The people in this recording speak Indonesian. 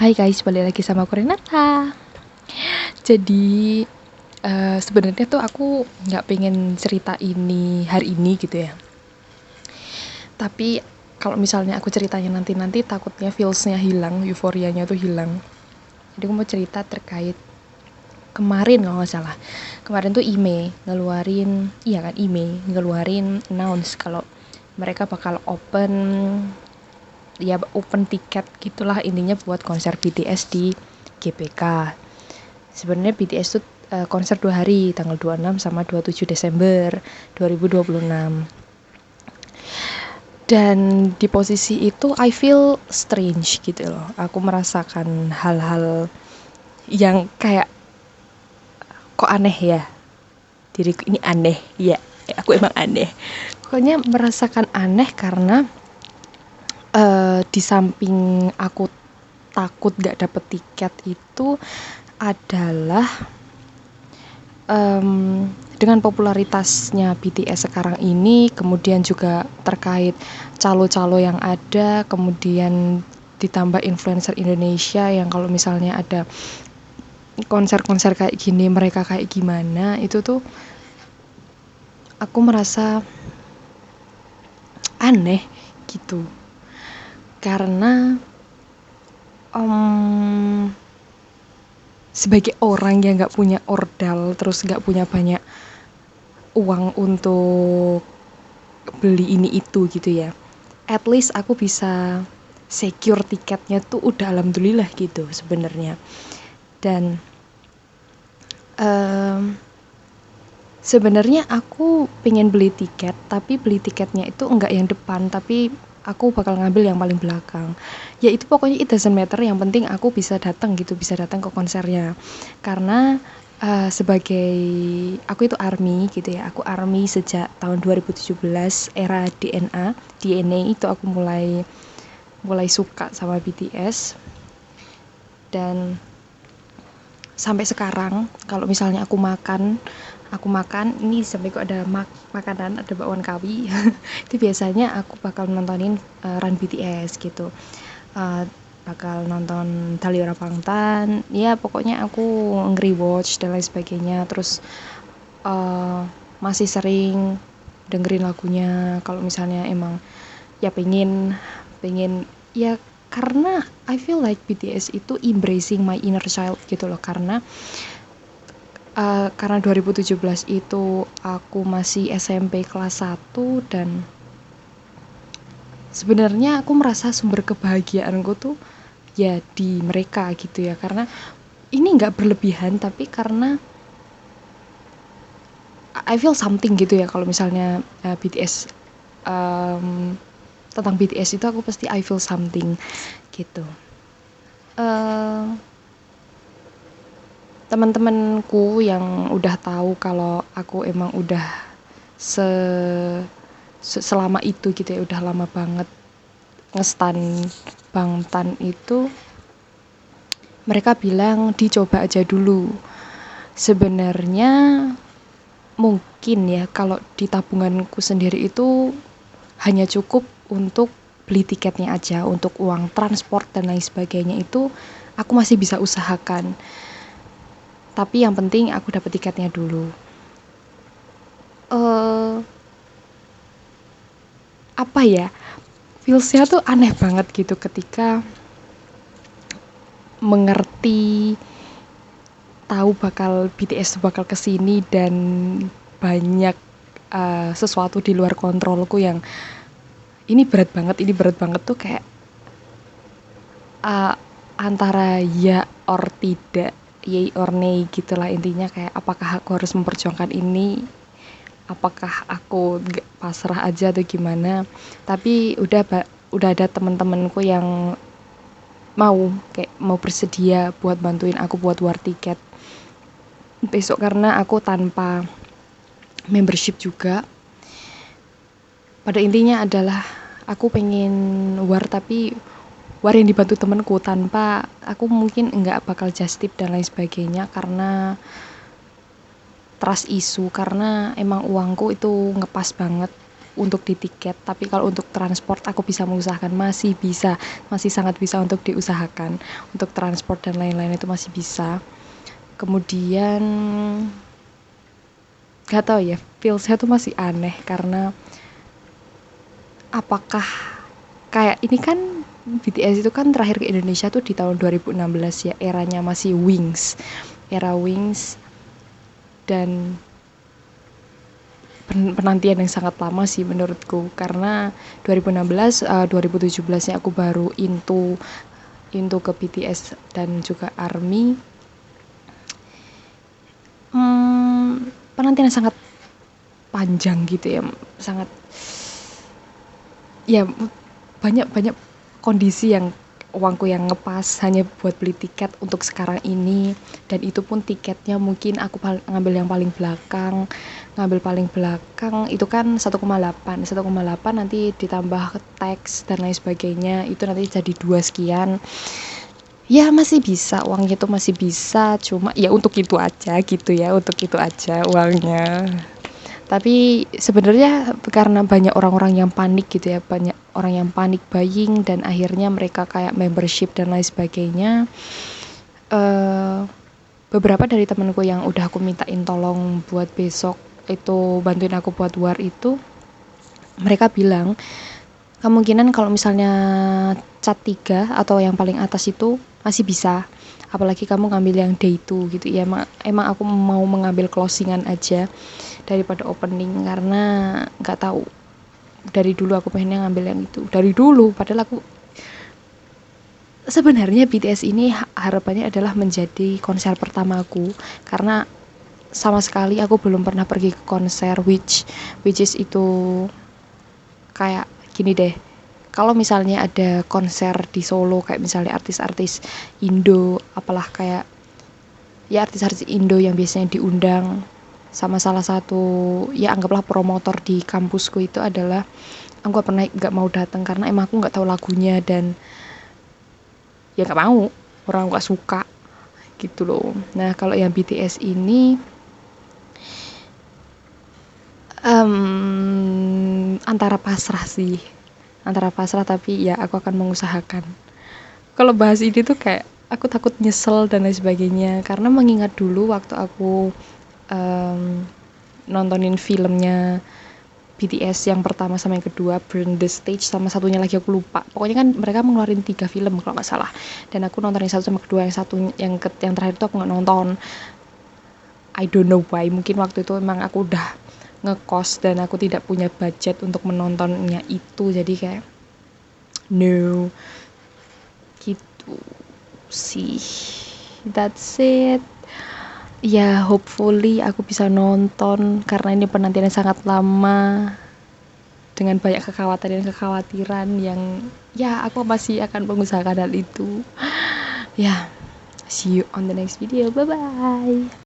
Hai guys, balik lagi sama aku Renata. Jadi sebenarnya tuh aku nggak pengen cerita ini hari ini gitu ya. Tapi kalau misalnya aku ceritanya nanti takutnya feelsnya hilang, euforianya tuh hilang. Jadi aku mau cerita terkait kemarin kalau nggak salah. Kemarin tuh ngeluarin announce kalau mereka bakal open tiket gitulah intinya buat konser BTS di GBK. Sebenarnya BTS tuh konser 2 hari, tanggal 26 sama 27 Desember 2026. Dan di posisi itu I feel strange gitu loh. Aku merasakan hal-hal yang kayak kok aneh ya. Diriku ini aneh. Ya, aku emang aneh. Pokoknya merasakan aneh karena di samping aku takut gak dapet tiket itu adalah dengan popularitasnya BTS sekarang ini, kemudian juga terkait calo-calo yang ada, kemudian ditambah influencer Indonesia yang kalau misalnya ada konser-konser kayak gini mereka kayak gimana, itu tuh aku merasa aneh gitu. Karena sebagai orang yang gak punya ordal, terus gak punya banyak uang untuk beli ini itu gitu ya, at least aku bisa secure tiketnya tuh udah alhamdulillah gitu sebenarnya. Dan sebenarnya aku pengen beli tiket, tapi beli tiketnya itu enggak yang depan, tapi aku bakal ngambil yang paling belakang. Ya itu pokoknya it doesn't matter, yang penting aku bisa datang gitu, bisa datang ke konsernya. Karena sebagai aku itu ARMY gitu ya, aku ARMY sejak tahun 2017 era DNA itu aku mulai suka sama BTS. Dan sampai sekarang kalau misalnya aku makan ini sampai kok ada makanan, ada bakwan kawi itu biasanya aku bakal nontonin Run BTS gitu, bakal nonton Daliora Bangtan ya, pokoknya aku nge-rewatch dan lain sebagainya. Terus masih sering dengerin lagunya kalau misalnya emang ya pengen ya, karena I feel like BTS itu embracing my inner child gitu loh. Karena 2017 itu aku masih SMP kelas 1 dan sebenarnya aku merasa sumber kebahagiaanku tuh ya di mereka gitu ya. Karena ini nggak berlebihan, tapi karena I feel something gitu ya kalau misalnya BTS, tentang BTS itu aku pasti I feel something gitu. Teman-temanku yang udah tahu kalau aku emang udah selama itu gitu ya, udah lama banget ngestan Bangtan itu, mereka bilang dicoba aja dulu. Sebenarnya mungkin ya kalau di tabunganku sendiri itu hanya cukup untuk beli tiketnya aja, untuk uang transport dan lain sebagainya itu aku masih bisa usahakan. Tapi yang penting aku dapat tiketnya dulu. Apa ya, feelsnya tuh aneh banget gitu ketika mengerti, tahu bakal BTS bakal kesini dan banyak sesuatu di luar kontrolku yang ini berat banget tuh kayak antara ya or tidak, yay or nay gitulah intinya. Kayak apakah aku harus memperjuangkan ini, apakah aku pasrah aja atau gimana. Tapi udah ada teman-temanku yang mau bersedia buat bantuin aku buat war tiket besok, karena aku tanpa membership juga. Pada intinya adalah aku pengen war, tapi war yang dibantu temenku, tanpa aku mungkin nggak bakal just tip dan lain sebagainya karena trust issue, karena emang uangku itu ngepas banget untuk di tiket, tapi kalau untuk transport aku bisa mengusahakan, masih sangat bisa untuk diusahakan. Untuk transport dan lain-lain itu masih bisa. Kemudian gak tahu ya, feelsnya tuh masih aneh karena apakah kayak ini kan BTS itu kan terakhir ke Indonesia tuh di tahun 2016 ya, eranya masih era Wings, dan penantian yang sangat lama sih menurutku, karena 2016 2017-nya aku baru into ke BTS dan juga ARMY. Penantian yang sangat panjang gitu ya, sangat ya, banyak kondisi yang uangku yang ngepas hanya buat beli tiket untuk sekarang ini, dan itu pun tiketnya mungkin aku ngambil yang paling belakang. Itu kan 1,8 nanti ditambah tax dan lain sebagainya, itu nanti jadi 2 sekian. Ya masih bisa, uangnya itu masih bisa, cuma ya untuk itu aja gitu ya, untuk itu aja uangnya. Tapi sebenarnya karena banyak orang-orang yang panik gitu ya, banyak orang yang panik buying, dan akhirnya mereka kayak membership dan lain sebagainya. Beberapa dari temanku yang udah aku mintain tolong buat besok itu bantuin aku buat war itu, mereka bilang kemungkinan kalau misalnya cat 3 atau yang paling atas itu masih bisa, apalagi kamu ngambil yang day 2 gitu ya. Emang aku mau mengambil closingan aja daripada opening, karena nggak tahu, dari dulu aku pengennya ngambil yang itu dari dulu, padahal aku sebenarnya BTS ini harapannya adalah menjadi konser pertamaku, karena sama sekali aku belum pernah pergi ke konser which is itu kayak gini deh. Kalau misalnya ada konser di Solo kayak misalnya artis-artis Indo, apalah kayak ya artis-artis Indo yang biasanya diundang sama salah satu ya anggaplah promotor di kampusku, itu adalah aku nggak mau datang karena emang aku nggak tahu lagunya, dan ya nggak mau, orang nggak suka gitu loh. Nah kalau yang BTS ini antara pasrah tapi ya aku akan mengusahakan. Kalau bahas ini tuh kayak aku takut nyesel dan lain sebagainya, karena mengingat dulu waktu aku nontonin filmnya BTS yang pertama sama yang kedua, Burn the Stage, sama satunya lagi aku lupa, pokoknya kan mereka mengeluarin 3 film kalau nggak salah, dan aku nonton yang satu sama kedua, yang terakhir itu aku nggak nonton. I don't know why, mungkin waktu itu emang aku udah ngekos dan aku tidak punya budget untuk menontonnya itu, jadi kayak no gitu sih. That's it ya, hopefully aku bisa nonton karena ini penantiannya sangat lama dengan banyak kekhawatiran yang ya aku masih akan mengusahakan hal itu ya. See you on the next video, bye bye.